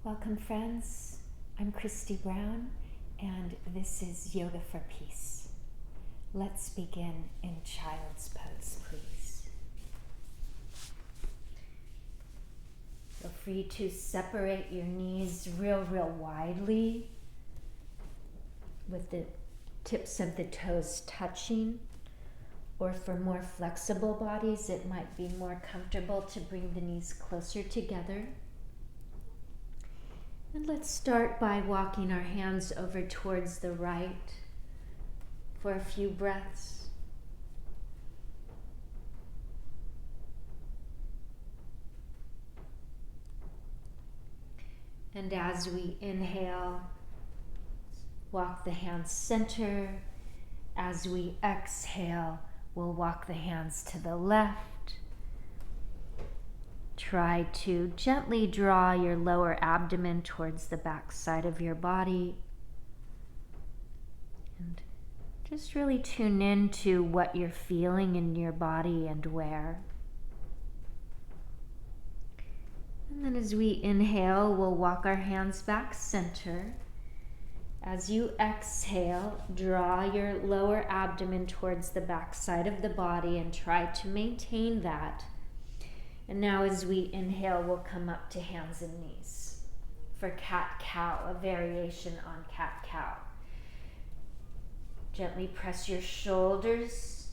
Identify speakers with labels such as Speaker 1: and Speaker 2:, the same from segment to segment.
Speaker 1: Welcome, friends. I'm Christy Brown, and this is Yoga for Peace. Let's begin in child's pose, please. Feel free to separate your knees real widely with the tips of the toes touching. Or for more flexible bodies, it might be more comfortable to bring the knees closer together. And let's start by walking our hands over towards the right for a few breaths. And as we inhale, walk the hands center. As we exhale, we'll walk the hands to the left. Try to gently draw your lower abdomen towards the back side of your body. And just really tune in to what you're feeling in your body and where. And then as we inhale, we'll walk our hands back center. As you exhale, draw your lower abdomen towards the back side of the body and try to maintain that. And now as we inhale, we'll come up to hands and knees for cat-cow, a variation on cat-cow. Gently press your shoulders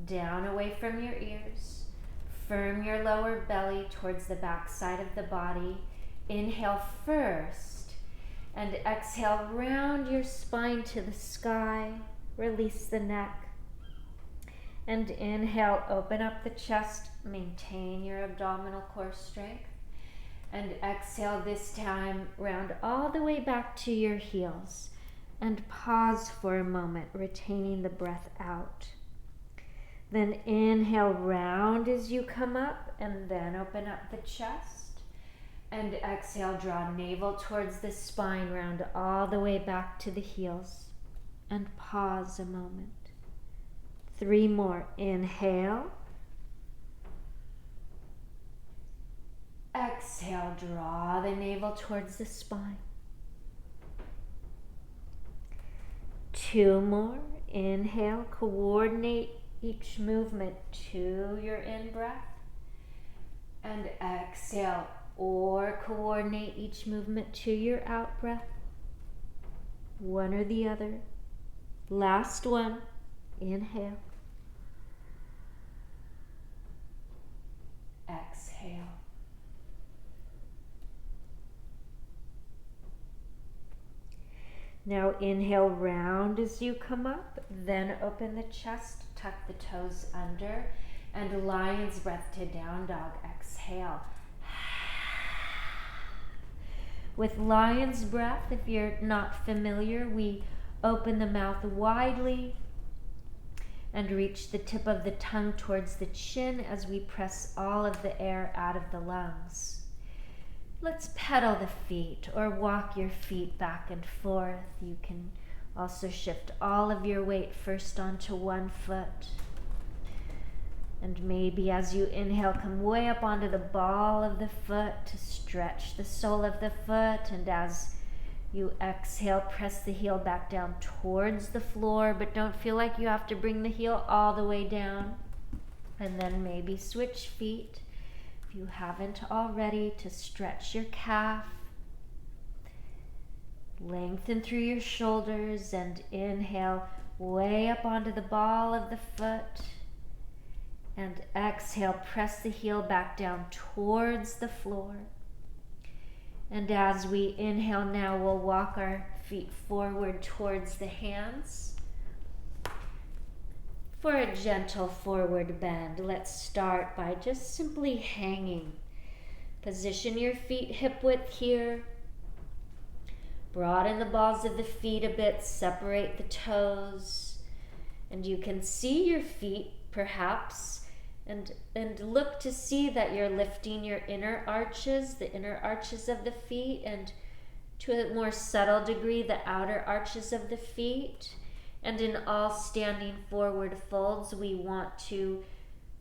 Speaker 1: down away from your ears. Firm your lower belly towards the back side of the body. Inhale first and exhale, round your spine to the sky. Release the neck. And inhale, open up the chest, maintain your abdominal core strength. And exhale this time, round all the way back to your heels. And pause for a moment, retaining the breath out. Then inhale, round as you come up, and then open up the chest. And exhale, draw navel towards the spine, round all the way back to the heels. And pause a moment. 3 more. Inhale. Exhale, draw the navel towards the spine. 2 more. Inhale, coordinate each movement to your in-breath. And exhale, or coordinate each movement to your out-breath. One or the other. Last one. Inhale. Exhale. Now inhale round as you come up, then open the chest, tuck the toes under, and lion's breath to down dog. Exhale. With lion's breath, if you're not familiar, we open the mouth widely and reach the tip of the tongue towards the chin as we press all of the air out of the lungs. Let's pedal the feet or walk your feet back and forth. You can also shift all of your weight first onto one foot. And maybe as you inhale, come way up onto the ball of the foot to stretch the sole of the foot. And as you exhale, press the heel back down towards the floor, but don't feel like you have to bring the heel all the way down. And then maybe switch feet, if you haven't already, to stretch your calf. Lengthen through your shoulders and inhale way up onto the ball of the foot. And exhale, press the heel back down towards the floor. And as we inhale now, we'll walk our feet forward towards the hands. For a gentle forward bend, let's start by just simply hanging. Position your feet hip width here. Broaden the balls of the feet a bit, separate the toes. And you can see your feet perhaps and look to see that you're lifting your inner arches, the inner arches of the feet, and to a more subtle degree, the outer arches of the feet. And in all standing forward folds, we want to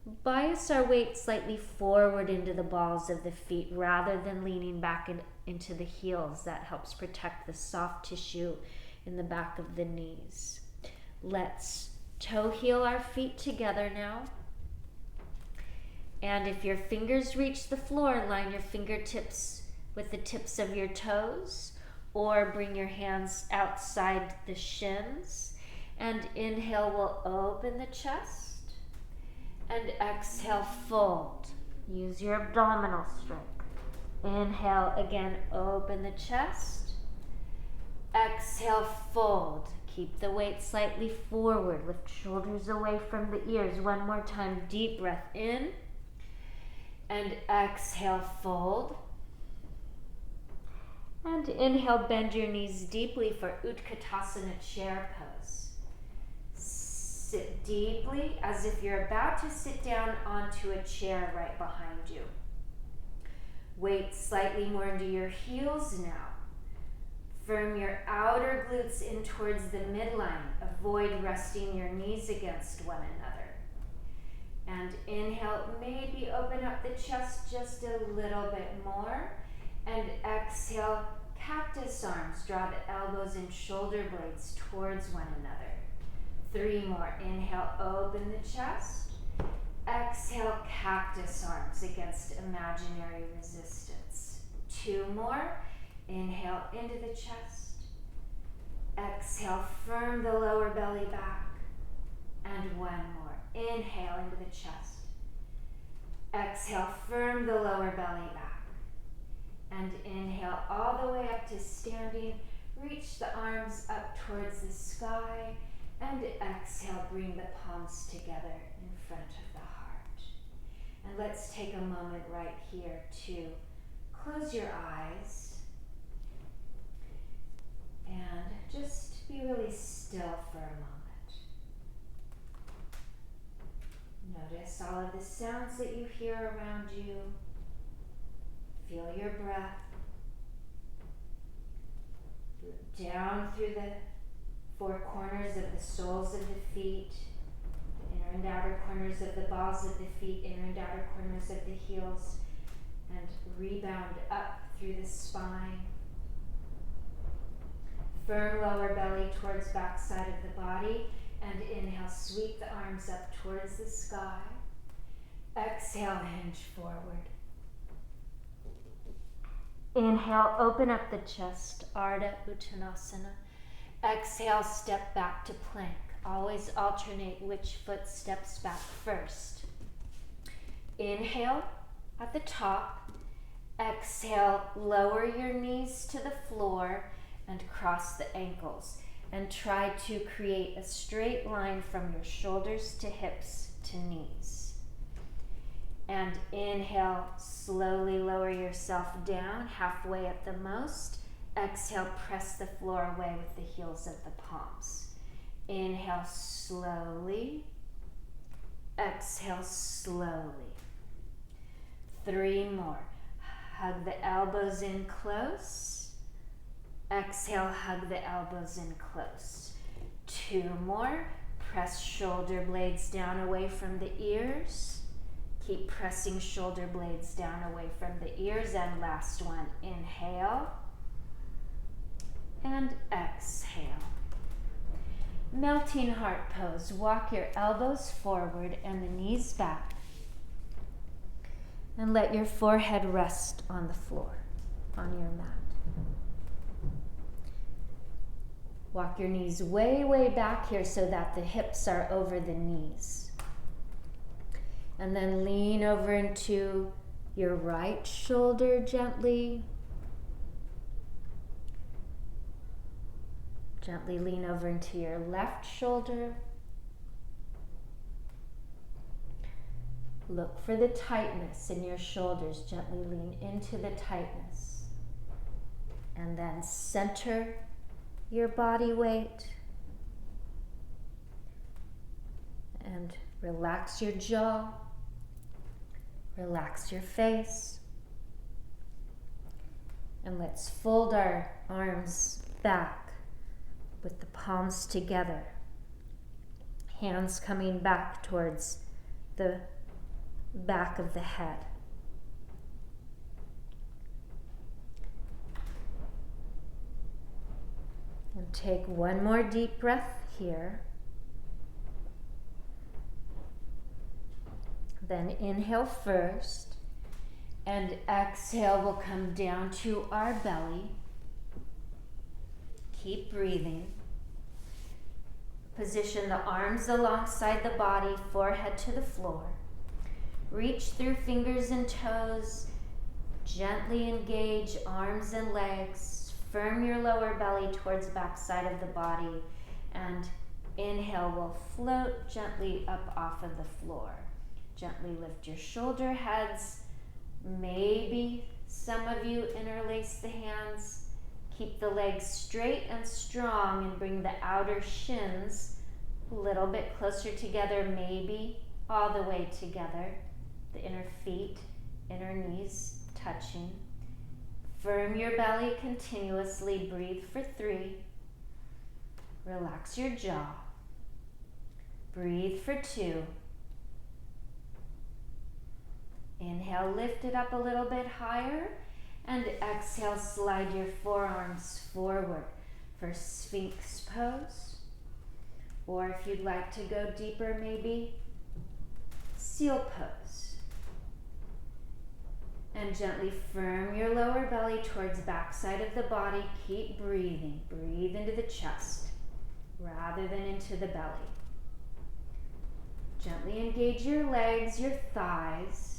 Speaker 1: bias our weight slightly forward into the balls of the feet rather than leaning back into the heels. That helps protect the soft tissue in the back of the knees. Let's toe heel our feet together now. And if your fingers reach the floor, line your fingertips with the tips of your toes, or bring your hands outside the shins. And inhale, we'll open the chest. And exhale, fold. Use your abdominal strength. Inhale, again, open the chest. Exhale, fold. Keep the weight slightly forward. Lift shoulders away from the ears. One more time, deep breath in. And exhale, fold. And inhale, bend your knees deeply for Utkatasana chair pose. Sit deeply as if you're about to sit down onto a chair right behind you. Weight slightly more into your heels now. Firm your outer glutes in towards the midline. Avoid resting your knees against one another. And inhale, maybe open up the chest just a little bit more. And exhale, cactus arms. Draw the elbows and shoulder blades towards one another. 3 more. Inhale, open the chest. Exhale, cactus arms against imaginary resistance. 2 more. Inhale into the chest. Exhale, firm the lower belly back. And 1 more. Inhale into the chest. Exhale, firm the lower belly back. And inhale all the way up to standing. Reach the arms up towards the sky. And exhale, bring the palms together in front of the heart. And let's take a moment right here to close your eyes and just be really still for a moment. Notice all of the sounds that you hear around you. Feel your breath. Down through the 4 corners of the soles of the feet, the inner and outer corners of the balls of the feet, inner and outer corners of the heels, and rebound up through the spine. Firm lower belly towards back side of the body, and inhale, sweep the arms up towards the sky. Exhale, hinge forward. Inhale, open up the chest, Ardha Uttanasana. Exhale, step back to plank. Always alternate which foot steps back first. Inhale at the top. Exhale, lower your knees to the floor and cross the ankles. And try to create a straight line from your shoulders to hips to knees. And inhale, slowly lower yourself down, halfway at the most. Exhale, press the floor away with the heels of the palms. Inhale slowly. Exhale slowly. 3 more. Hug the elbows in close. Exhale, hug the elbows in close. 2 more. Press shoulder blades down away from the ears. Keep pressing shoulder blades down away from the ears. And last one. Inhale. And exhale. Melting heart pose. Walk your elbows forward and the knees back. And let your forehead rest on the floor, on your mat. Walk your knees way, way back here so that the hips are over the knees. And then lean over into your right shoulder gently. Gently lean over into your left shoulder. Look for the tightness in your shoulders. Gently lean into the tightness. And then center your body weight. And relax your jaw. Relax your face. And let's fold our arms back with the palms together. Hands coming back towards the back of the head. And take one more deep breath here. Then inhale first, and exhale will come down to our belly. Keep breathing. Position the arms alongside the body, forehead to the floor. Reach through fingers and toes. Gently engage arms and legs. Firm your lower belly towards backside of the body. And inhale will float gently up off of the floor. Gently lift your shoulder heads. Maybe some of you interlace the hands. Keep the legs straight and strong and bring the outer shins a little bit closer together, maybe all the way together. The inner feet, inner knees touching. Firm your belly continuously. Breathe for 3. Relax your jaw. Breathe for 2. Inhale, lift it up a little bit higher. And exhale, slide your forearms forward for Sphinx pose. Or if you'd like to go deeper, maybe seal pose. And gently firm your lower belly towards backside of the body. Keep breathing. Breathe into the chest rather than into the belly. Gently engage your legs, your thighs.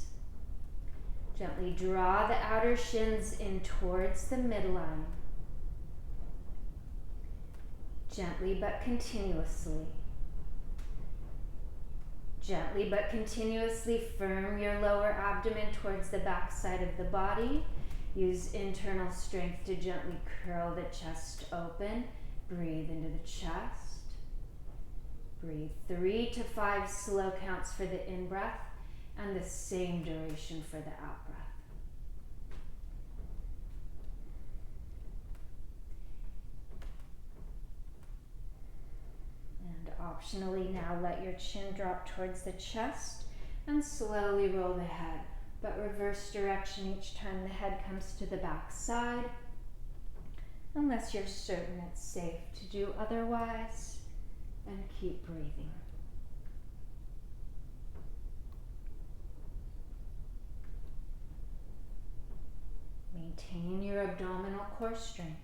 Speaker 1: Gently draw the outer shins in towards the midline. Gently but continuously. Gently but continuously firm your lower abdomen towards the back side of the body. Use internal strength to gently curl the chest open. Breathe into the chest. Breathe 3 to 5 slow counts for the in-breath and the same duration for the out-breath. And optionally now let your chin drop towards the chest and slowly roll the head, but reverse direction each time the head comes to the back side, unless you're certain it's safe to do otherwise, and keep breathing. Maintain your abdominal core strength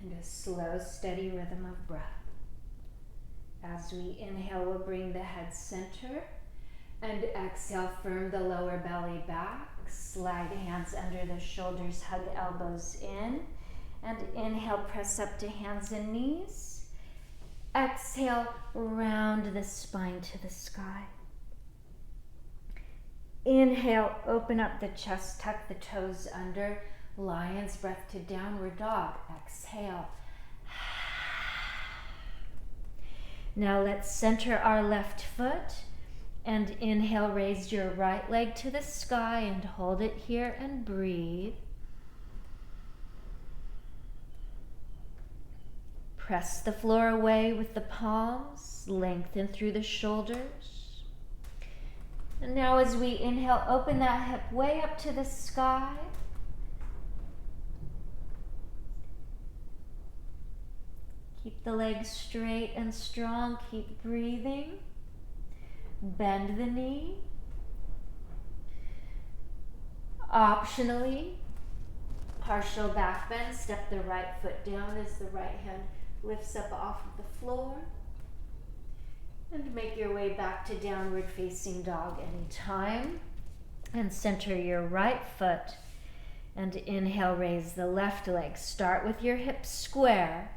Speaker 1: and a slow, steady rhythm of breath. As we inhale, we'll bring the head center, and exhale, firm the lower belly back. Slide hands under the shoulders, hug elbows in, and inhale, press up to hands and knees. Exhale, round the spine to the sky. Inhale, open up the chest, tuck the toes under, lion's breath to downward dog. Exhale. Now let's center our left foot and inhale, raise your right leg to the sky and hold it here and breathe. Press the floor away with the palms, lengthen through the shoulders. And now as we inhale, open that hip way up to the sky. Keep the legs straight and strong. Keep breathing. Bend the knee. Optionally, partial back bend. Step the right foot down as the right hand lifts up off of the floor. And make your way back to downward facing dog anytime. And center your right foot. And inhale, raise the left leg. Start with your hips square.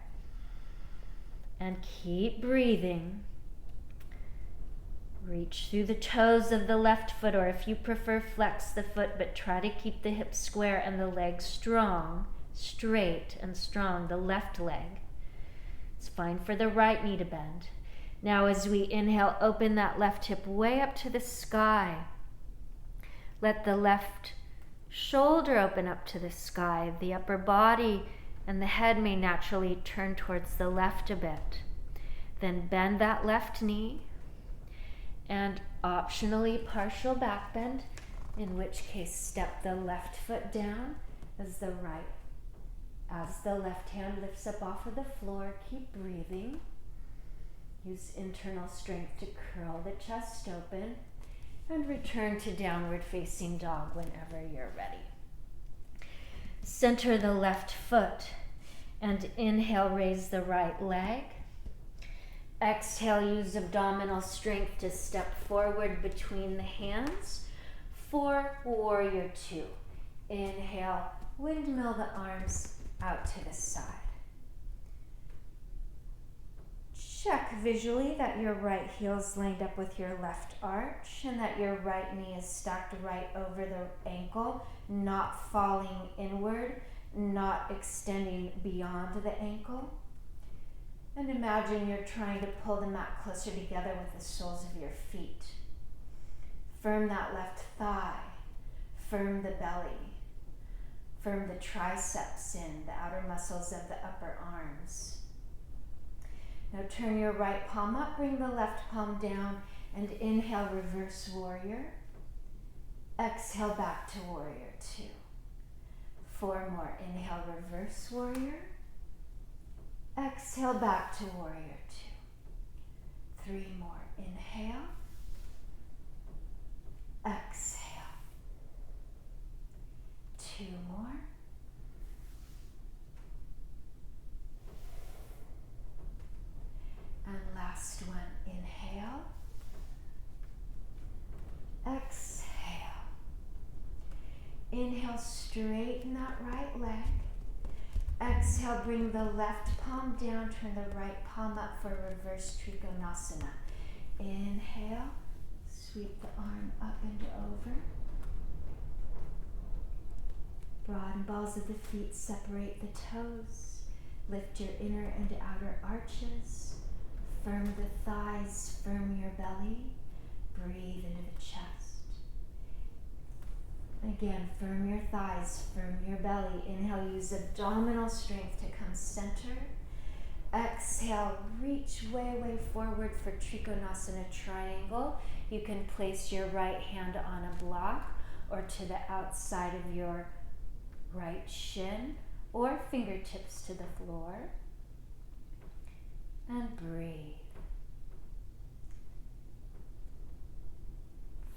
Speaker 1: And keep breathing. Reach through the toes of the left foot, or if you prefer, flex the foot, but try to keep the hips square and the leg strong, straight and strong, the left leg. It's fine for the right knee to bend. Now as we inhale, open that left hip way up to the sky. Let the left shoulder open up to the sky. The upper body and the head may naturally turn towards the left a bit. Then bend that left knee and optionally partial back bend, in which case step the left foot down as the left hand lifts up off of the floor. Keep breathing. Use internal strength to curl the chest open and return to downward facing dog whenever you're ready. Center the left foot and inhale, raise the right leg. Exhale, use abdominal strength to step forward between the hands for warrior two. Inhale, windmill the arms out to the side. Check visually that your right heel is lined up with your left arch and that your right knee is stacked right over the ankle, not falling inward, not extending beyond the ankle. And imagine you're trying to pull the mat closer together with the soles of your feet. Firm that left thigh, firm the belly, firm the triceps in, the outer muscles of the upper arms. Now turn your right palm up, bring the left palm down, and inhale, reverse warrior. Exhale, back to warrior two. 4 more. Inhale, reverse warrior. Exhale, back to warrior two. 3 more. Inhale. Exhale. 2 more. And last one. Inhale. Exhale. Inhale, straighten that right leg. Exhale, bring the left palm down, turn the right palm up for reverse Trikonasana. Inhale, sweep the arm up and over. Broaden balls of the feet, separate the toes. Lift your inner and outer arches. Firm the thighs, firm your belly. Breathe into the chest. Again, firm your thighs, firm your belly. Inhale, use abdominal strength to come center. Exhale, reach way forward for Trikonasana triangle. You can place your right hand on a block or to the outside of your right shin or fingertips to the floor. And breathe.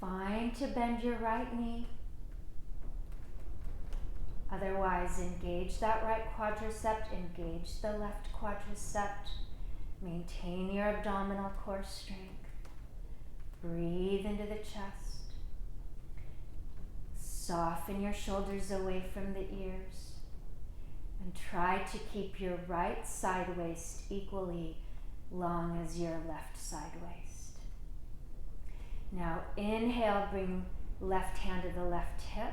Speaker 1: Find to bend your right knee. Otherwise, engage that right quadricep, engage the left quadricep. Maintain your abdominal core strength. Breathe into the chest. Soften your shoulders away from the ears. And try to keep your right side waist equally long as your left side waist. Now inhale, bring left hand to the left hip.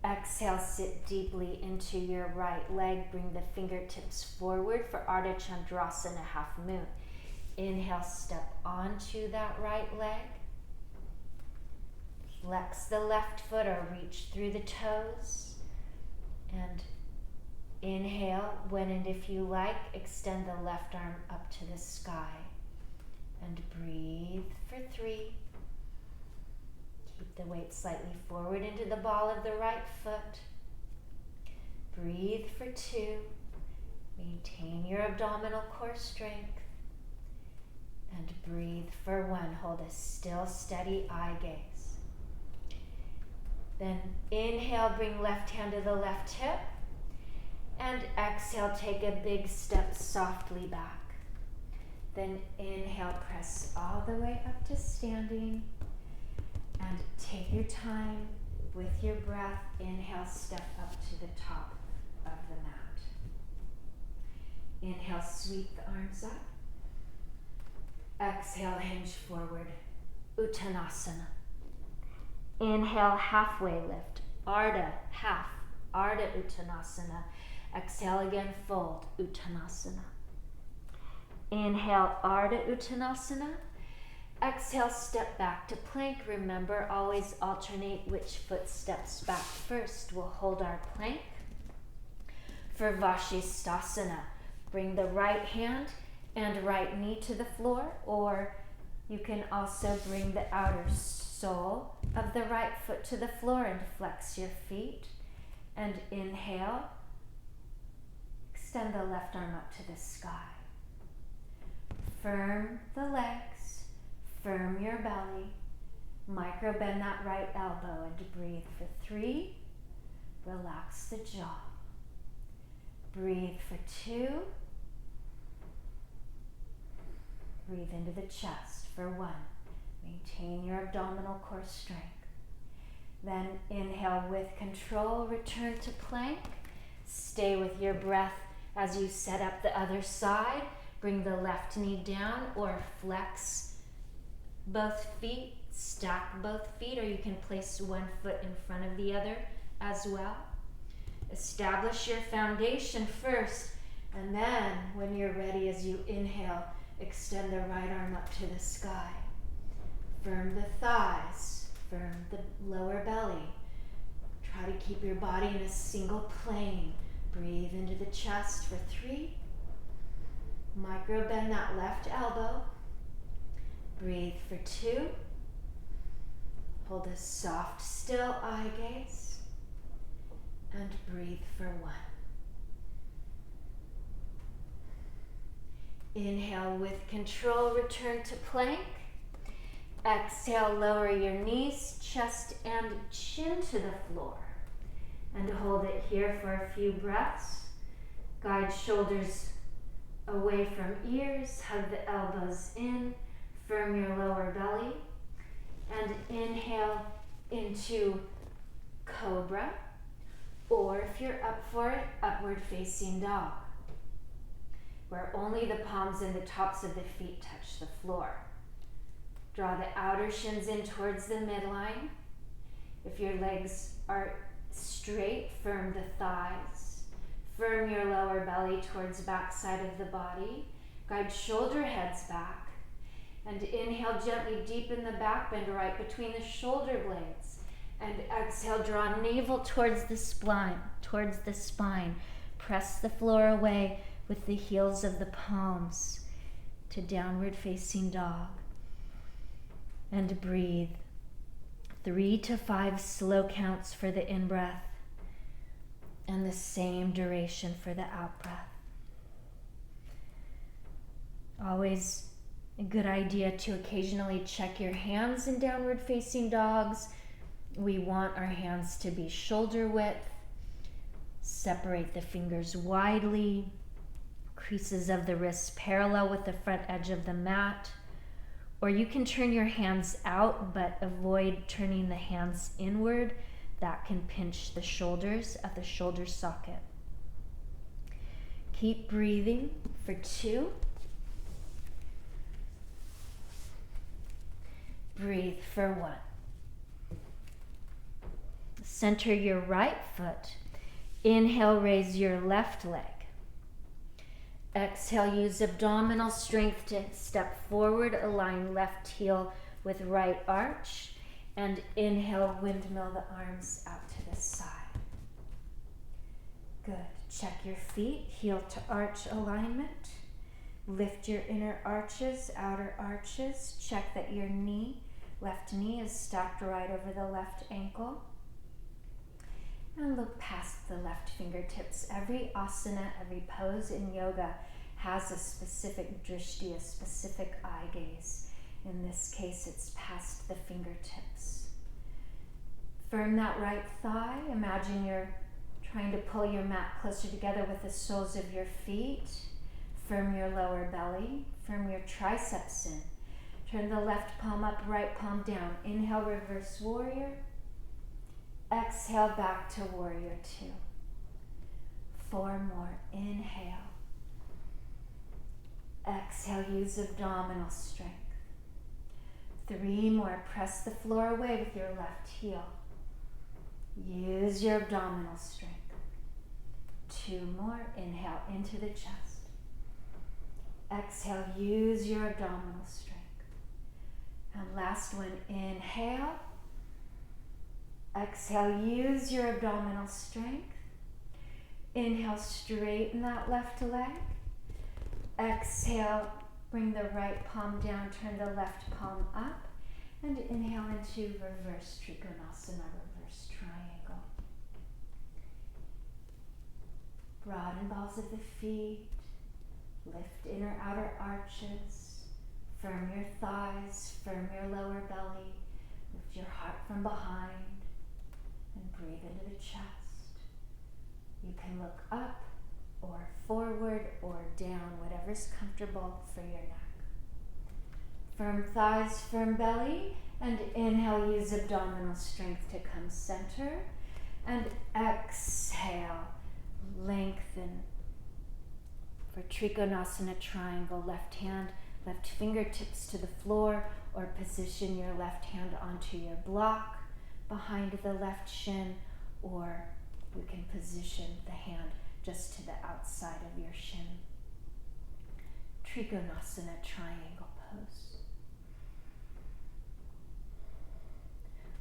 Speaker 1: Exhale, sit deeply into your right leg. Bring the fingertips forward for Ardha Chandrasana, half moon. Inhale, step onto that right leg. Flex the left foot or reach through the toes. And inhale, when and if you like, extend the left arm up to the sky. And breathe for 3. Keep the weight slightly forward into the ball of the right foot. Breathe for 2. Maintain your abdominal core strength. And breathe for 1. Hold a still, steady eye gaze. Then inhale, bring left hand to the left hip. And exhale, take a big step softly back. Then inhale, press all the way up to standing. And take your time with your breath. Inhale, step up to the top of the mat. Inhale, sweep the arms up. Exhale, hinge forward, Uttanasana. Inhale, halfway lift, Ardha, half, Ardha Uttanasana. Exhale again, fold, Uttanasana. Inhale, Ardha Uttanasana. Exhale, step back to plank. Remember, always alternate which foot steps back first. We'll hold our plank. For Vashisthasana, bring the right hand and right knee to the floor, or You can also bring the outer sole of the right foot to the floor and flex your feet. And inhale, extend the left arm up to the sky. Firm the legs, firm your belly. Micro bend that right elbow and breathe for 3. Relax the jaw. Breathe for 2. Breathe into the chest for 1. Maintain your abdominal core strength. Then inhale with control, return to plank. Stay with your breath as you set up the other side. Bring the left knee down or flex both feet, stack both feet, or you can place one foot in front of the other as well. Establish your foundation first, and then when you're ready, as you inhale, extend the right arm up to the sky. Firm the thighs, firm the lower belly. Try to keep your body in a single plane. Breathe into the chest for 3. Micro bend that left elbow. Breathe for 2. Hold a soft, still eye gaze. And breathe for 1. Inhale with control, return to plank. Exhale, lower your knees, chest and chin to the floor. And hold it here for a few breaths. Guide shoulders away from ears, hug the elbows in, firm your lower belly. And inhale into cobra, or if you're up for it, upward facing dog, where only the palms and the tops of the feet touch the floor. Draw the outer shins in towards the midline. If your legs are straight, firm the thighs. Firm your lower belly towards the back side of the body. Guide shoulder heads back. And inhale, gently deepen the back bend right between the shoulder blades. And exhale, draw navel towards the spine. Press the floor away with the heels of the palms to downward facing dog. And breathe. 3 to 5 slow counts for the in-breath, and the same duration for the out-breath. Always a good idea to occasionally check your hands in downward facing dogs. We want our hands to be shoulder width. Separate the fingers widely. Creases of the wrists parallel with the front edge of the mat. Or you can turn your hands out, but avoid turning the hands inward. That can pinch the shoulders at the shoulder socket. Keep breathing for 2. Breathe for 1. Center your right foot. Inhale, raise your left leg. Exhale, use abdominal strength to step forward, align left heel with right arch, and inhale, windmill the arms out to the side. Good. Check your feet, heel to arch alignment. Lift your inner arches, outer arches. Check that your left knee is stacked right over the left ankle. And look past the left fingertips. Every asana, every pose in yoga has a specific drishti, a specific eye gaze. In this case, it's past the fingertips. Firm that right thigh. Imagine you're trying to pull your mat closer together with the soles of your feet. Firm your lower belly. Firm your triceps in. Turn the left palm up, right palm down. Inhale, reverse warrior. Exhale, back to warrior 2. 4 more. Inhale. Exhale, use abdominal strength. 3 more. Press the floor away with your left heel. Use your abdominal strength. 2 more. Inhale into the chest. Exhale, use your abdominal strength. And last one. Inhale. Exhale, use your abdominal strength. Inhale, straighten that left leg. Exhale, Bring the right palm down, turn the left palm up, and inhale into reverse Trikonasana, reverse triangle. Broaden balls of the feet, lift inner outer arches, firm your thighs, firm your lower belly, lift your heart from behind, and breathe into the chest. You can look up or forward or down, whatever's comfortable for your neck. Firm thighs, firm belly, and inhale, use abdominal strength to come center, and exhale, lengthen for Trikonasana triangle. Left hand, left fingertips to the floor, or position your left hand onto your block behind the left shin, or you can position the hand just to the outside of your shin. Trikonasana triangle pose.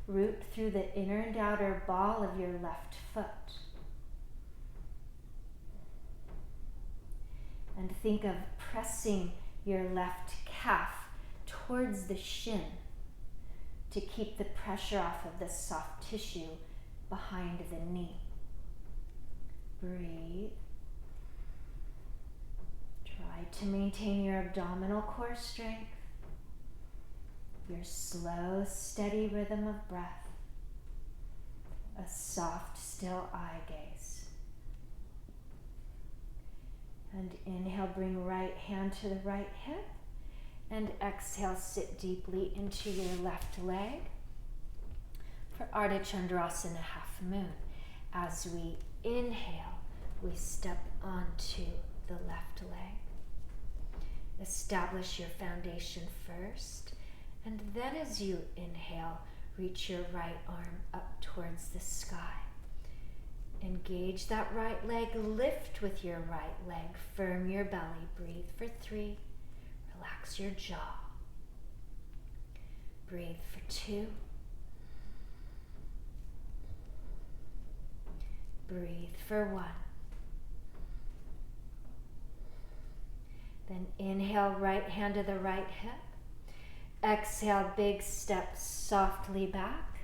Speaker 1: Root through the inner and outer ball of your left foot. And think of pressing your left calf towards the shin to keep the pressure off of the soft tissue behind the knee. Breathe. Try to maintain your abdominal core strength, your slow, steady rhythm of breath, a soft, still eye gaze. And inhale, bring right hand to the right hip, and exhale, sit deeply into your left leg for Ardha Chandrasana, half moon. As we inhale, we step onto the left leg. Establish your foundation first, and then as you inhale, reach your right arm up towards the sky. Engage that right leg, lift with your right leg, firm your belly, breathe for 3, relax your jaw. Breathe for 2. Breathe for 1. Then inhale, right hand to the right hip. Exhale, big step softly back.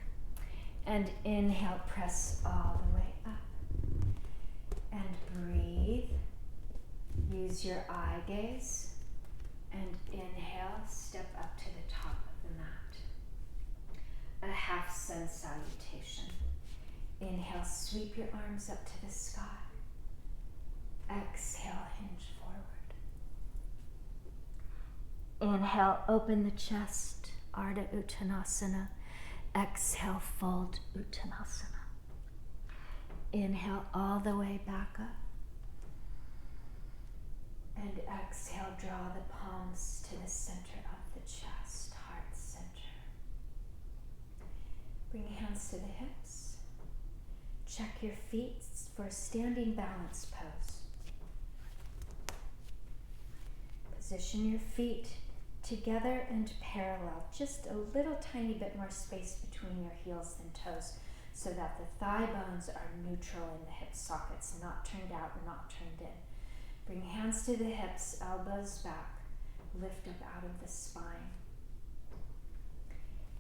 Speaker 1: And inhale, press all the way up. And breathe. Use your eye gaze. And inhale, step up to the top of the mat. A half sun salutation. Inhale, sweep your arms up to the sky. Exhale, hinge forward. Inhale, open the chest, Ardha Uttanasana. Exhale, fold Uttanasana. Inhale all the way back up. And exhale, draw the palms to the center of the chest, heart center. Bring hands to the hips. Check your feet for a standing balance pose. Position your feet together and parallel, just a little tiny bit more space between your heels than toes, so that the thigh bones are neutral in the hip sockets, not turned out, not turned in. Bring hands to the hips, elbows back, lift up out of the spine.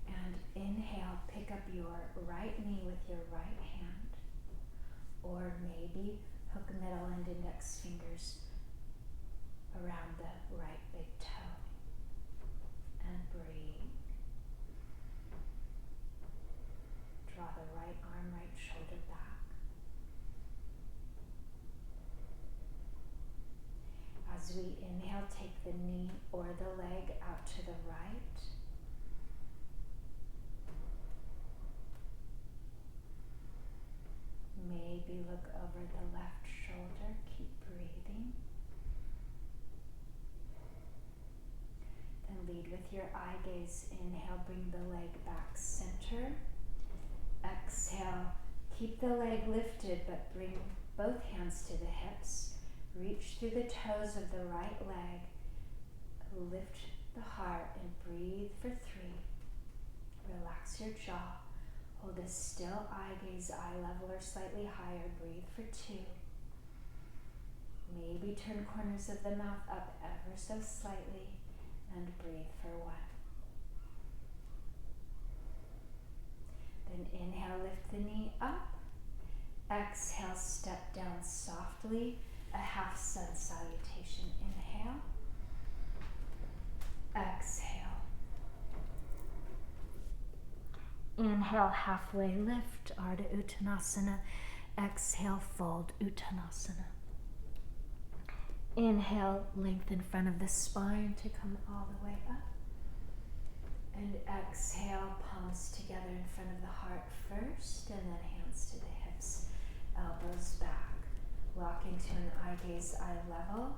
Speaker 1: And inhale, pick up your right knee with your right hand, or maybe hook middle and index fingers around the right big toe. And breathe. Draw the right arm, right shoulder back. As we inhale, take the knee or the leg out to the right. Maybe look over the left shoulder. Keep breathing. Then lead with your eye gaze. Inhale, bring the leg back center. Exhale, keep the leg lifted, but bring both hands to the hips. Reach through the toes of the right leg. Lift the heart and breathe for 3. Relax your jaw. Hold a still eye gaze, eye level or slightly higher. Breathe for 2. Maybe turn corners of the mouth up ever so slightly. and breathe for 1. Then inhale, lift the knee up. Exhale, step down softly, a half sun salutation. Inhale. Exhale. Inhale, halfway lift, Ardha Uttanasana. Exhale, fold, Uttanasana. Inhale, length in front of the spine to come all the way up. And exhale, palms together in front of the heart first, and then hands to the hips, elbows back. Walk into an eye gaze, eye level,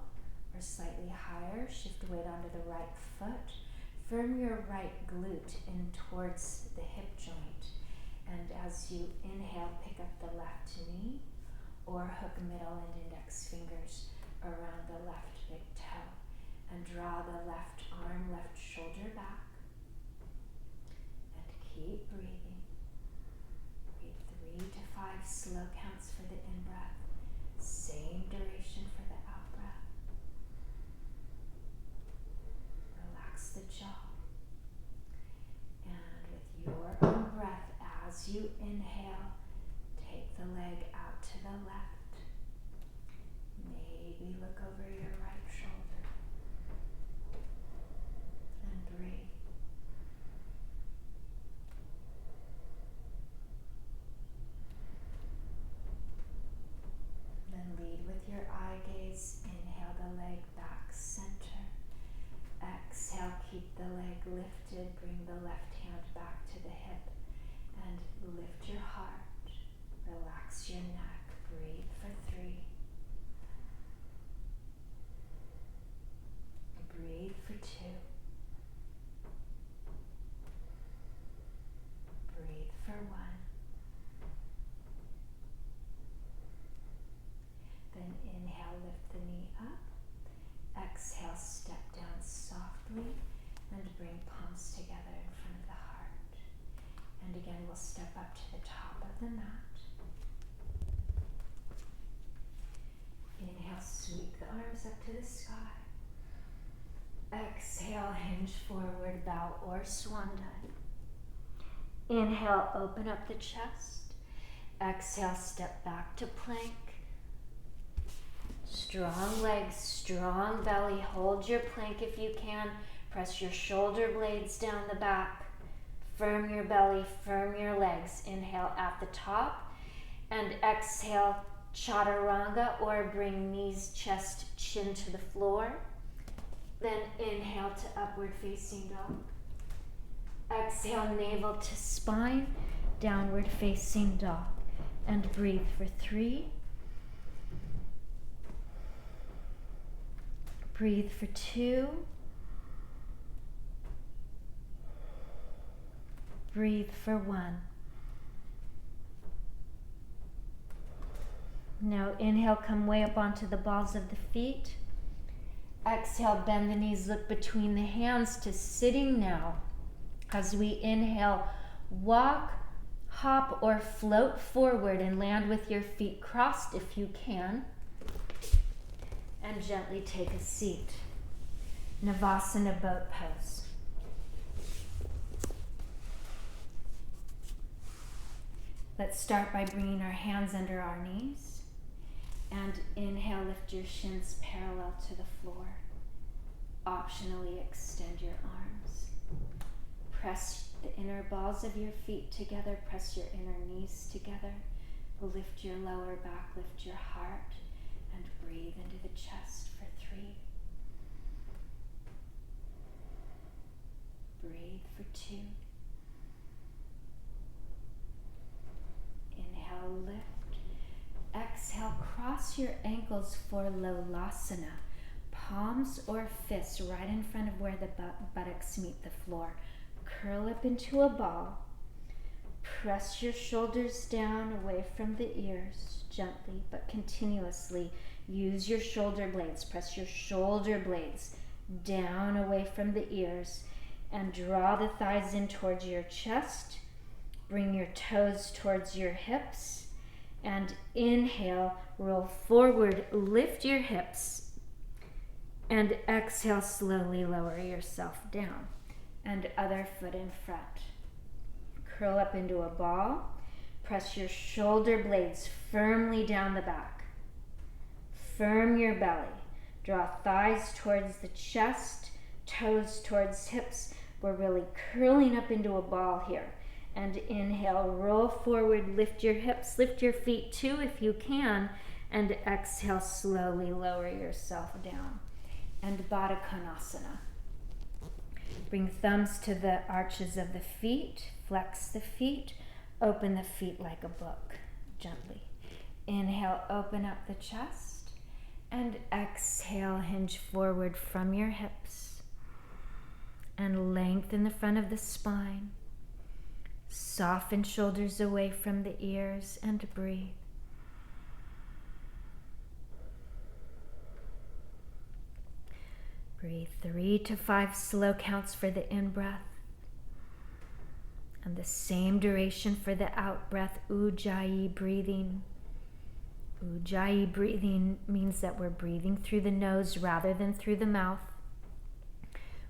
Speaker 1: or slightly higher. Shift weight onto the right foot. Firm your right glute in towards the hip joint. And as you inhale, pick up the left knee, or hook middle and index fingers around the left big toe. And draw the left arm, left shoulder back. And keep breathing. Breathe 3 to 5 slow counts for the in-breath. Same duration for the out-breath. Relax the jaw. And with your own breath, as you inhale, take the leg out to the left. Maybe look over your right shoulder. And breathe. Then lead with your eye gaze. Inhale the leg back center. Exhale, keep the leg lifted. Bring the left hand back to the hip. And lift your heart. Relax your neck. Breathe for 3. Breathe for 2. Breathe for 1. Then inhale, lift the knee up. Exhale, step down softly and bring palms together in front of the heart. And again, we'll step up to the top of the mat. Inhale, sweep the arms up to the sky. Exhale, hinge forward, bow or swan dive. Inhale, open up the chest. Exhale, step back to plank. Strong legs, strong belly. Hold your plank if you can. Press your shoulder blades down the back. Firm your belly, firm your legs. Inhale at the top. And exhale, chaturanga, or bring knees, chest, chin to the floor. Then inhale to upward facing dog. Exhale, navel to spine, downward facing dog. And breathe for 3. Breathe for 2. Breathe for 1. Now inhale, come way up onto the balls of the feet. Exhale, bend the knees, look between the hands to sitting now. As we inhale, walk, hop, or float forward and land with your feet crossed if you can. And gently take a seat. Navasana boat pose. Let's start by bringing our hands under our knees. And inhale, lift your shins parallel to the floor. Optionally extend your arms. Press the inner balls of your feet together. Press your inner knees together. Lift your lower back, lift your heart, and breathe into the chest for 3. Breathe for 2. Inhale, lift. Exhale, cross your ankles for Lolasana. Palms or fists right in front of where the buttocks meet the floor. Curl up into a ball. Press your shoulders down away from the ears, gently but continuously. Use your shoulder blades. Press your shoulder blades down away from the ears and draw the thighs in towards your chest. Bring your toes towards your hips. And inhale, roll forward, lift your hips. And exhale, slowly lower yourself down. And other foot in front. Curl up into a ball. Press your shoulder blades firmly down the back. Firm your belly. Draw thighs towards the chest, toes towards hips. We're really curling up into a ball here. And inhale, roll forward, lift your hips, lift your feet too if you can. And exhale, slowly lower yourself down. And Baddha Konasana. Bring thumbs to the arches of the feet, flex the feet, open the feet like a book, gently. Inhale, open up the chest, and exhale, hinge forward from your hips, and lengthen the front of the spine. Soften shoulders away from the ears, and breathe. Breathe 3 to 5 slow counts for the in-breath. And the same duration for the out-breath, Ujjayi breathing. Ujjayi breathing means that we're breathing through the nose rather than through the mouth,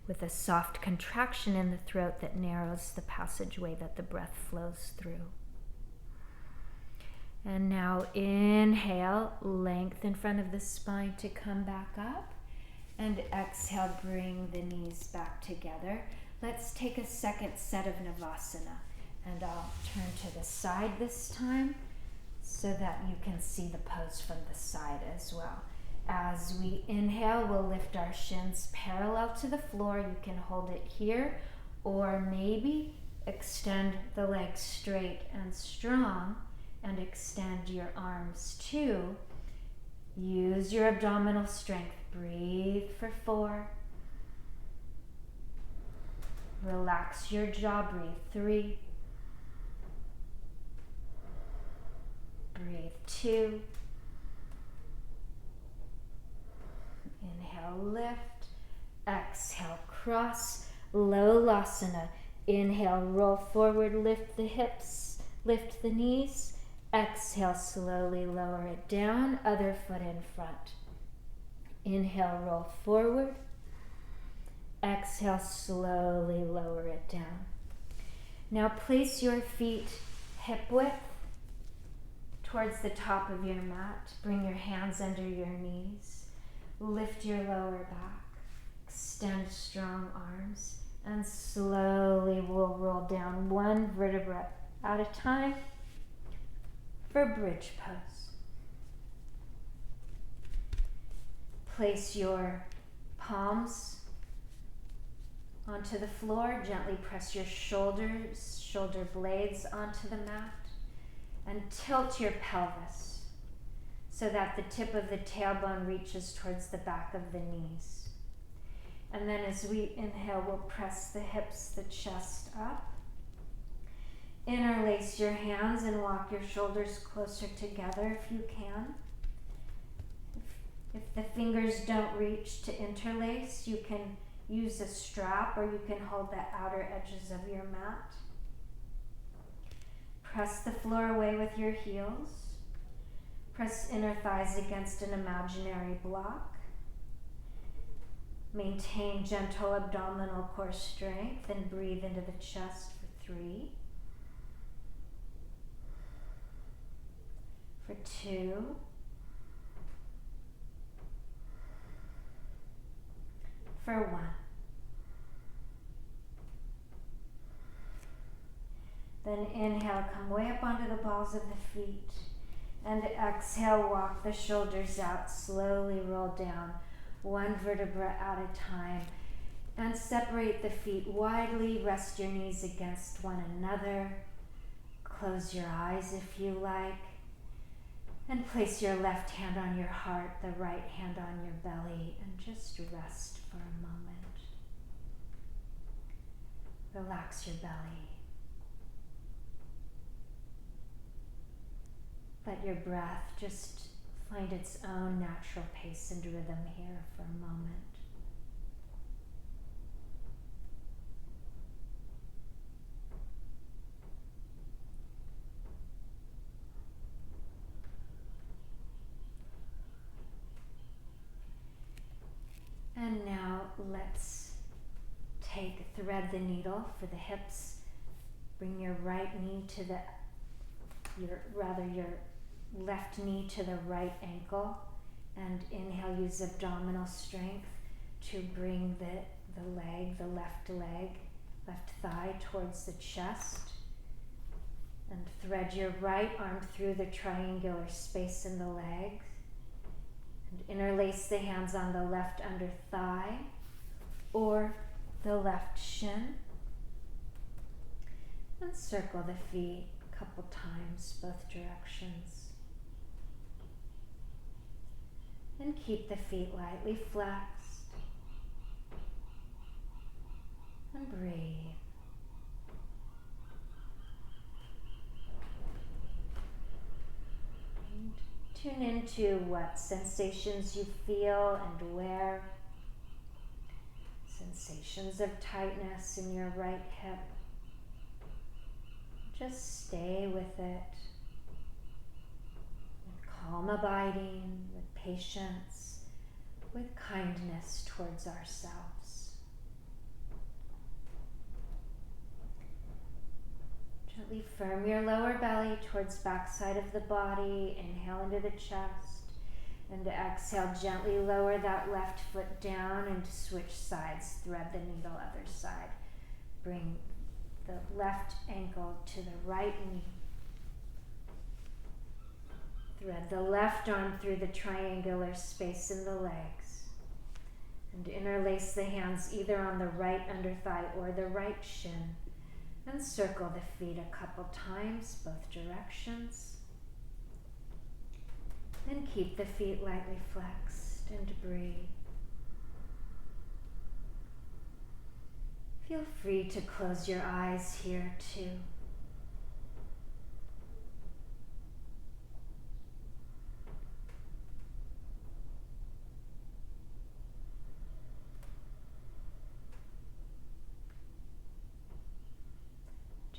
Speaker 1: with a soft contraction in the throat that narrows the passageway that the breath flows through. And now inhale, length in front of the spine to come back up. And exhale, bring the knees back together. Let's take a second set of Navasana. And I'll turn to the side this time so that you can see the pose from the side as well. As we inhale, we'll lift our shins parallel to the floor. You can hold it here, or maybe extend the legs straight and strong and extend your arms too. Use your abdominal strength. Breathe for 4. Relax your jaw. Breathe 3. Breathe 2. Inhale, lift. Exhale, cross. Low Lasana. Inhale, roll forward, lift the hips, lift the knees. Exhale, slowly lower it down. Other foot in front. Inhale, roll forward. Exhale, slowly lower it down. Now place your feet hip width towards the top of your mat. Bring your hands under your knees. Lift your lower back. Extend strong arms. And slowly we'll roll down one vertebra at a time for bridge pose. Place your palms onto the floor. Gently press your shoulders, shoulder blades onto the mat, and tilt your pelvis so that the tip of the tailbone reaches towards the back of the knees. And then as we inhale, we'll press the hips, the chest up. Interlace your hands and walk your shoulders closer together if you can. If the fingers don't reach to interlace, you can use a strap or you can hold the outer edges of your mat. Press the floor away with your heels. Press inner thighs against an imaginary block. Maintain gentle abdominal core strength and breathe into the chest for 3. For 2. For 1. Then inhale, come way up onto the balls of the feet. And exhale, walk the shoulders out, slowly roll down, one vertebra at a time. And separate the feet widely, rest your knees against one another. Close your eyes if you like. And place your left hand on your heart, the right hand on your belly, and just rest for a moment. Relax your belly. Let your breath just find its own natural pace and rhythm here for a moment. And now let's thread the needle for the hips. Bring your right knee to your left knee to the right ankle, and inhale, use abdominal strength to bring the left thigh towards the chest, and thread your right arm through the triangular space in the legs, and interlace the hands on the left under thigh or the left shin, and circle the feet a couple times, both directions. And keep the feet lightly flexed. And breathe. And tune into what sensations you feel and where. Sensations of tightness in your right hip. Just stay with it. With calm abiding, with patience, with kindness towards ourselves. Gently firm your lower belly towards backside of the body. Inhale into the chest. And exhale, gently lower that left foot down and switch sides. Thread the needle other side. Bring the left ankle to the right knee. Thread the left arm through the triangular space in the legs. And interlace the hands either on the right under thigh or the right shin. And circle the feet a couple times, both directions. And keep the feet lightly flexed and breathe. Feel free to close your eyes here too.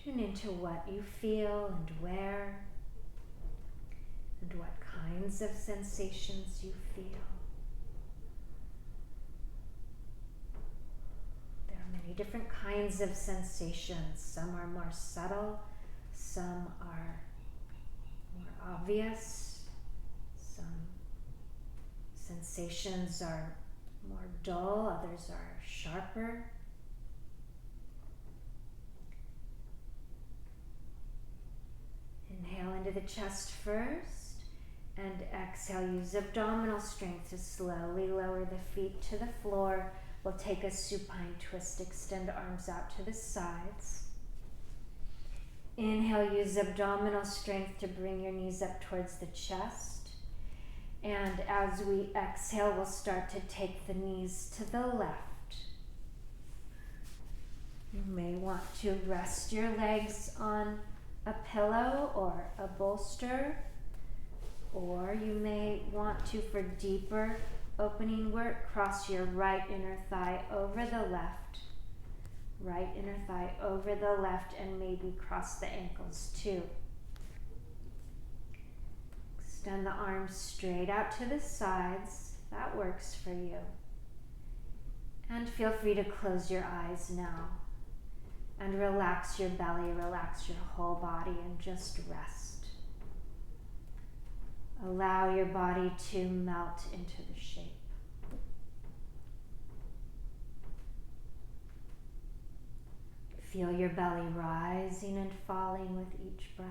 Speaker 1: Tune into what you feel and where, and what kinds of sensations you feel. There are many different kinds of sensations. Some are more subtle, some are more obvious, some sensations are more dull, others are sharper. Inhale into the chest first, and exhale, use abdominal strength to slowly lower the feet to the floor. We'll take a supine twist, extend arms out to the sides. Inhale, use abdominal strength to bring your knees up towards the chest. And as we exhale, we'll start to take the knees to the left. You may want to rest your legs on a pillow or a bolster, or you may want to, for deeper opening work, cross your right inner thigh over the left. Right inner thigh over the left, and maybe cross the ankles too. Extend the arms straight out to the sides. That works for you. And feel free to close your eyes now. And relax your belly, relax your whole body, and just rest. Allow your body to melt into the shape. Feel your belly rising and falling with each breath.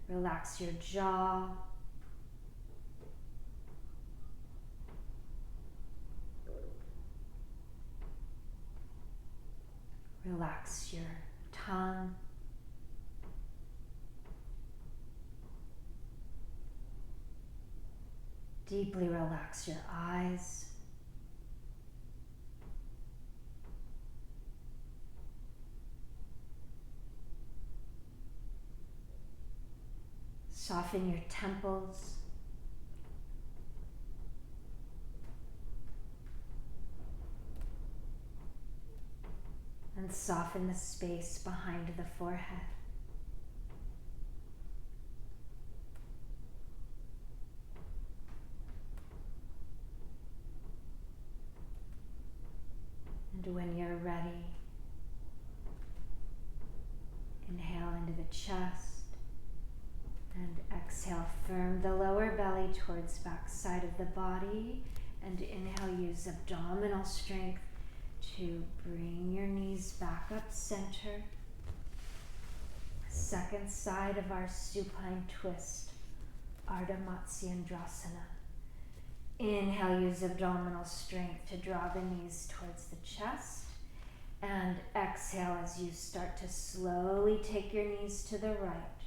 Speaker 1: Relax your jaw. Relax your tongue. Deeply relax your eyes. Soften your temples. And soften the space behind the forehead. when you're ready, inhale into the chest and exhale, firm the lower belly towards back side of the body, and inhale, use abdominal strength to bring your knees back up center. Second side of our supine twist, Ardha Matsyendrasana. Inhale, use abdominal strength to draw the knees towards the chest. And exhale as you start to slowly take your knees to the right.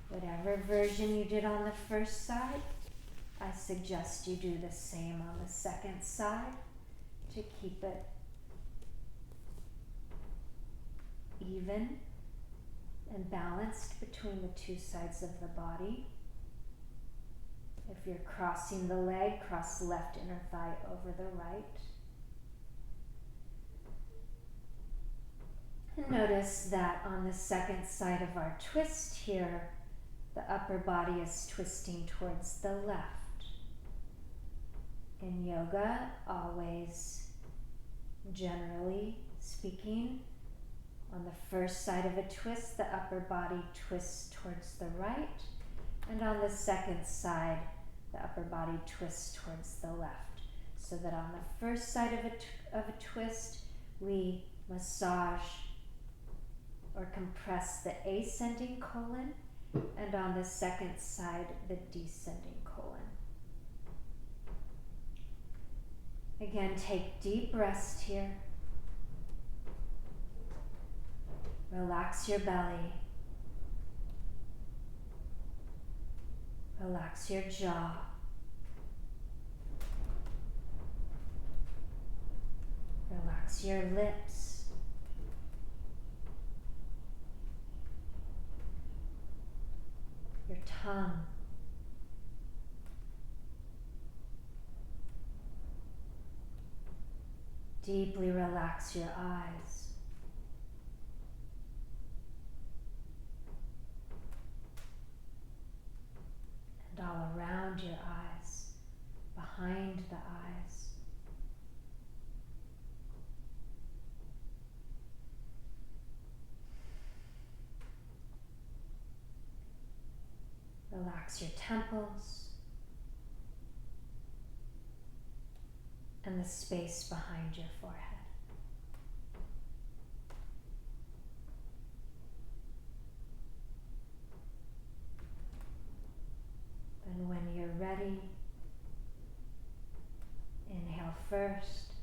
Speaker 1: Whatever version you did on the first side, I suggest you do the same on the second side to keep it even and balanced between the two sides of the body. If you're crossing the leg, cross the left inner thigh over the right. And notice that on the second side of our twist here, the upper body is twisting towards the left. In yoga, always, generally speaking, on the first side of a twist, the upper body twists towards the right, and on the second side, the upper body twists towards the left. So that on the first side of a twist, we massage or compress the ascending colon, and on the second side, the descending colon. Again, take deep rest here. Relax your belly. Relax your jaw. Relax your lips. Your tongue. Deeply relax your eyes. And all around your eyes, behind the eyes. Relax your temples and the space behind your forehead. And when you're ready, inhale first.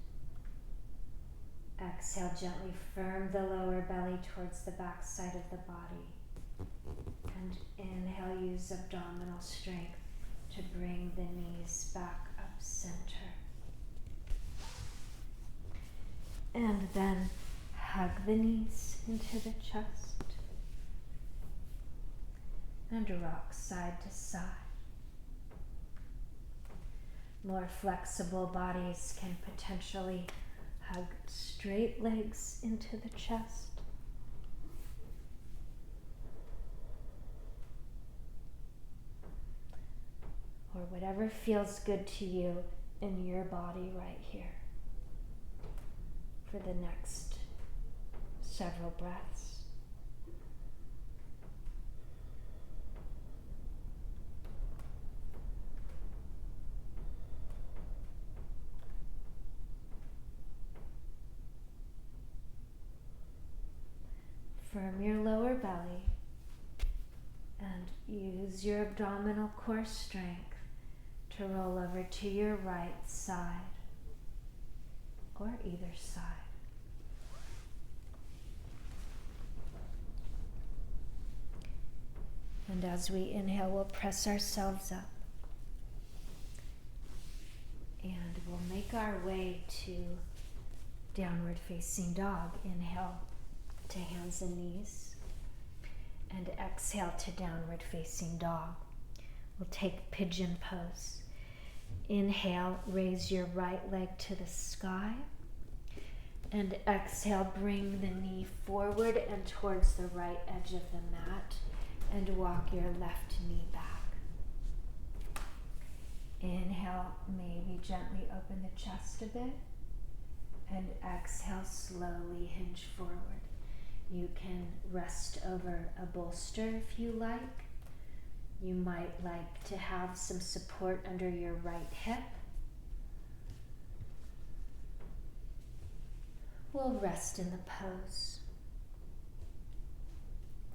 Speaker 1: Exhale, gently firm the lower belly towards the back side of the body. And inhale, use abdominal strength to bring the knees back up center. And then hug the knees into the chest and rock side to side. More flexible bodies can potentially hug straight legs into the chest. Or whatever feels good to you in your body right here for the next several breaths. Firm your lower belly and use your abdominal core strength to roll over to your right side or either side. And as we inhale, we'll press ourselves up and we'll make our way to downward facing dog. Inhale to hands and knees and exhale to downward facing dog. We'll take pigeon pose. Inhale, raise your right leg to the sky. And exhale, bring the knee forward and towards the right edge of the mat and walk your left knee back. Inhale, maybe gently open the chest a bit. And exhale, slowly hinge forward. You can rest over a bolster if you like. You might like to have some support under your right hip. We'll rest in the pose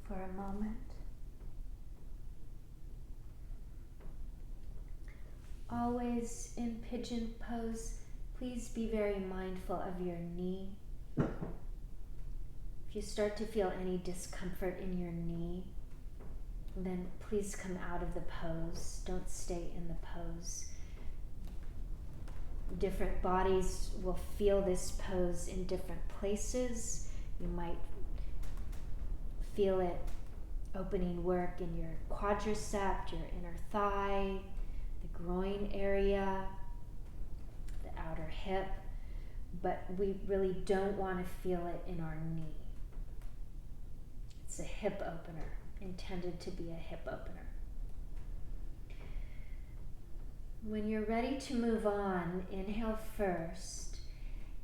Speaker 1: for a moment. Always in pigeon pose, please be very mindful of your knee. If you start to feel any discomfort in your knee, then please come out of the pose. Don't stay in the pose. Different bodies will feel this pose in different places. You might feel it opening work in your quadricep, your inner thigh, the groin area, the outer hip, but we really don't want to feel it in our knee. It's a hip opener, intended to be a hip opener. When you're ready to move on, inhale first.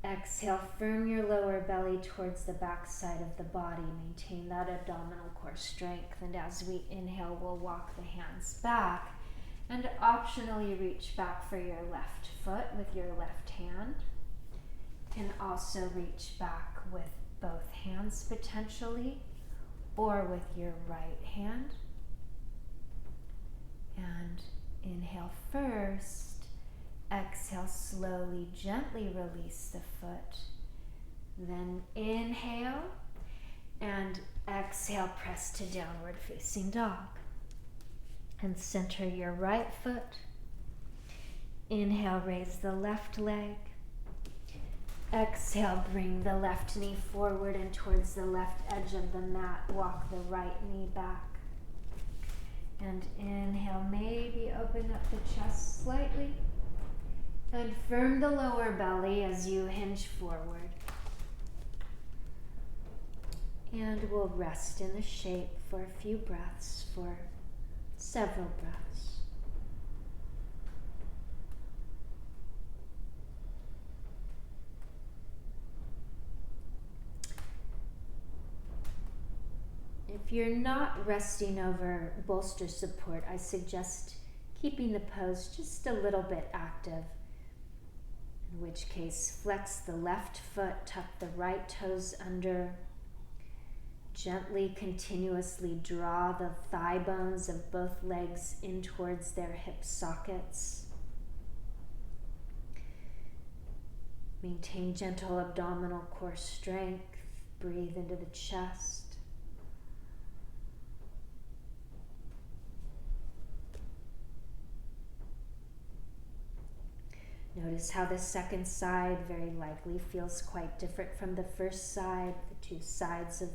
Speaker 1: Exhale, firm your lower belly towards the back side of the body. Maintain that abdominal core strength. And as we inhale, we'll walk the hands back and optionally reach back for your left foot with your left hand. You can also reach back with both hands potentially, or with your right hand. And inhale first. Exhale, slowly, gently release the foot. Then inhale and exhale, press to downward facing dog. And center your right foot. Inhale, raise the left leg. Exhale, bring the left knee forward and towards the left edge of the mat. Walk the right knee back. And inhale, maybe open up the chest slightly. And firm the lower belly as you hinge forward. And we'll rest in the shape for a few breaths, for several breaths. If you're not resting over bolster support, I suggest keeping the pose just a little bit active. In which case, flex the left foot, tuck the right toes under. Gently, continuously draw the thigh bones of both legs in towards their hip sockets. Maintain gentle abdominal core strength. Breathe into the chest. Notice how the second side very likely feels quite different from the first side. The two sides of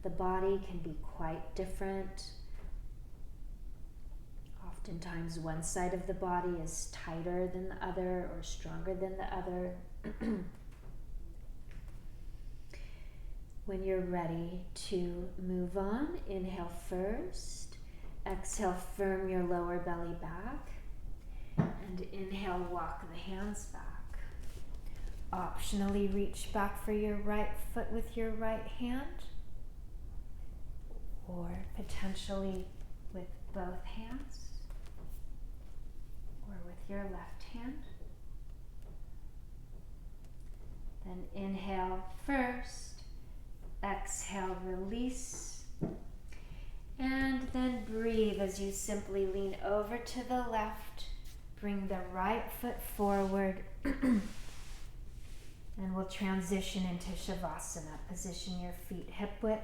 Speaker 1: the body can be quite different. Oftentimes one side of the body is tighter than the other or stronger than the other. When you're ready to move on, inhale first. Exhale, firm your lower belly back. And inhale, walk the hands back. Optionally reach back for your right foot with your right hand, or potentially with both hands, or with your left hand. Then inhale first, exhale, release, and then breathe as you simply lean over to the left. Bring the right foot forward and we'll transition into Shavasana. Position your feet hip width,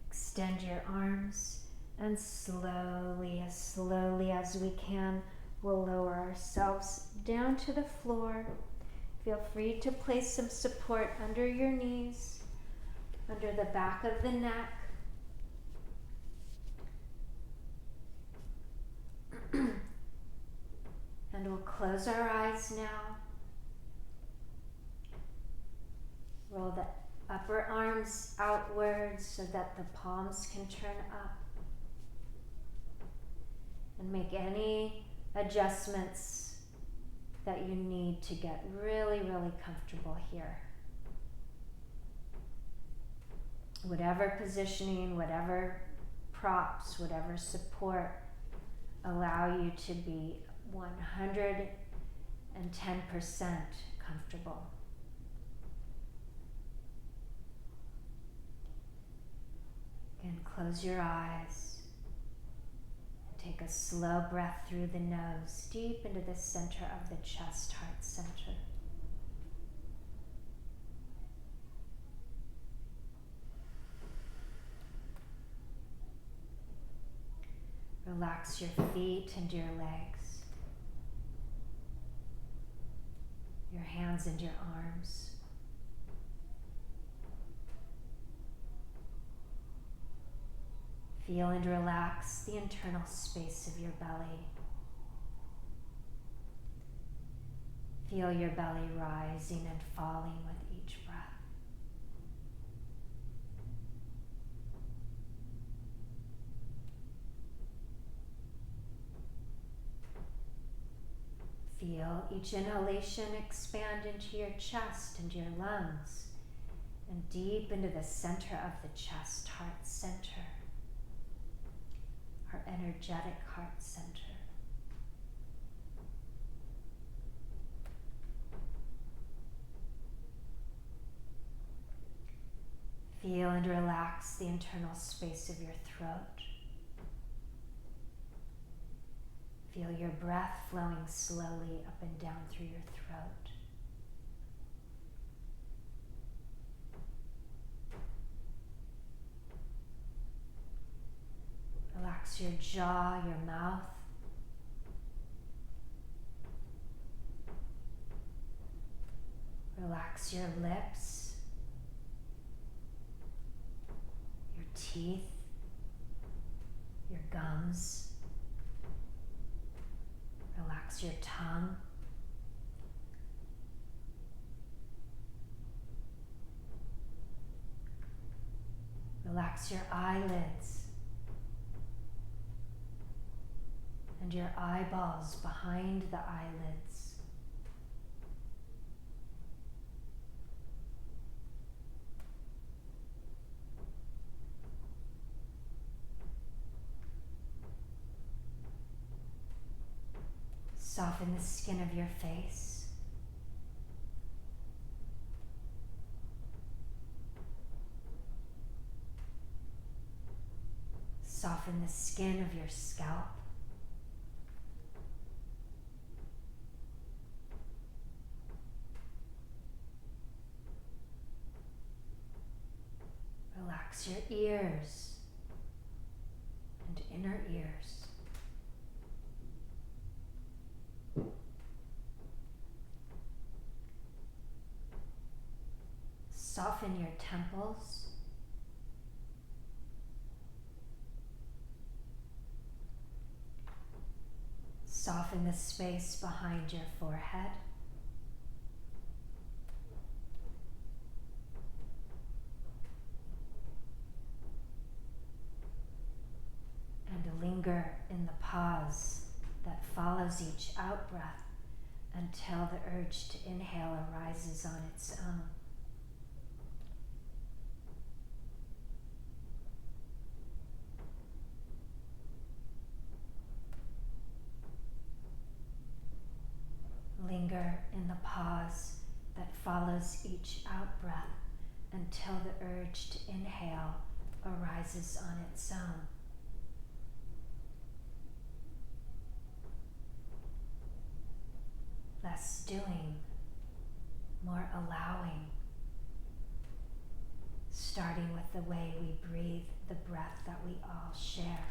Speaker 1: extend your arms, and slowly as we can, we'll lower ourselves down to the floor. Feel free to place some support under your knees, under the back of the neck. And we'll close our eyes now. Roll the upper arms outwards so that the palms can turn up. And make any adjustments that you need to get really, really comfortable here. Whatever positioning, whatever props, whatever support allow you to be 110% comfortable. Again, close your eyes. Take a slow breath through the nose, deep into the center of the chest, heart center. Relax your feet and your legs, your hands and your arms. Feel and relax the internal space of your belly. Feel your belly rising and falling with each breath. Feel each inhalation expand into your chest and your lungs and deep into the center of the chest, heart center, our energetic heart center. Feel and relax the internal space of your throat. Feel your breath flowing slowly up and down through your throat. Relax your jaw, your mouth. Relax your lips, your teeth, your gums. Relax your tongue. Relax your eyelids and your eyeballs behind the eyelids. Soften the skin of your face. Soften the skin of your scalp. Relax your ears and inner ears. Soften your temples. Soften the space behind your forehead. And linger in the pause that follows each out-breath until the urge to inhale arises on its own. Linger in the pause that follows each out-breath until the urge to inhale arises on its own. Less doing, more allowing, starting with the way we breathe the breath that we all share.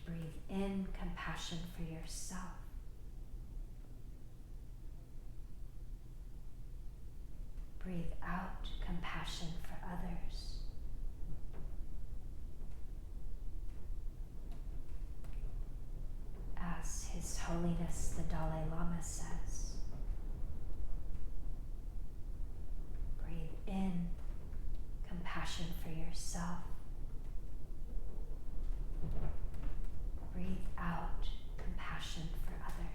Speaker 1: Breathe in compassion for yourself. Breathe out compassion for others. As Holiness the Dalai Lama says. Breathe in compassion for yourself. Breathe out compassion for others.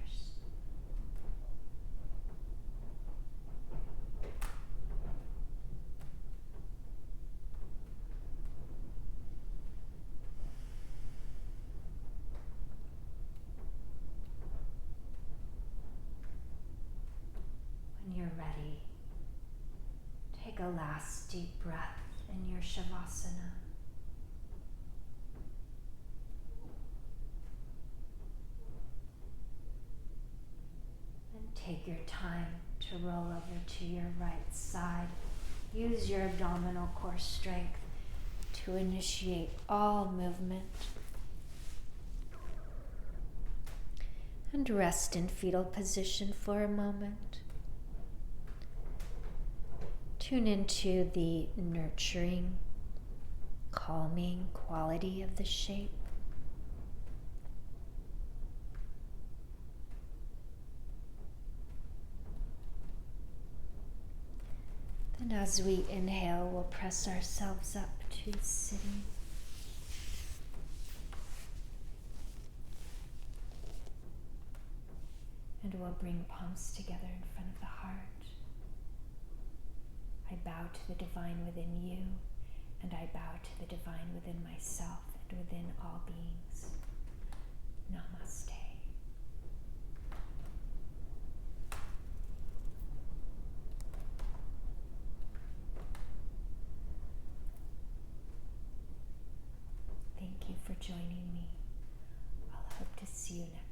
Speaker 1: When you're ready, take a last deep breath in your Shavasana. And take your time to roll over to your right side. Use your abdominal core strength to initiate all movement. And rest in fetal position for a moment. Tune into the nurturing, calming quality of the shape. Then as we inhale, we'll press ourselves up to sitting. And we'll bring palms together in front of the heart. I bow to the divine within you, and I bow to the divine within myself and within all beings. Namaste. Thank you for joining me. I'll hope to see you next time.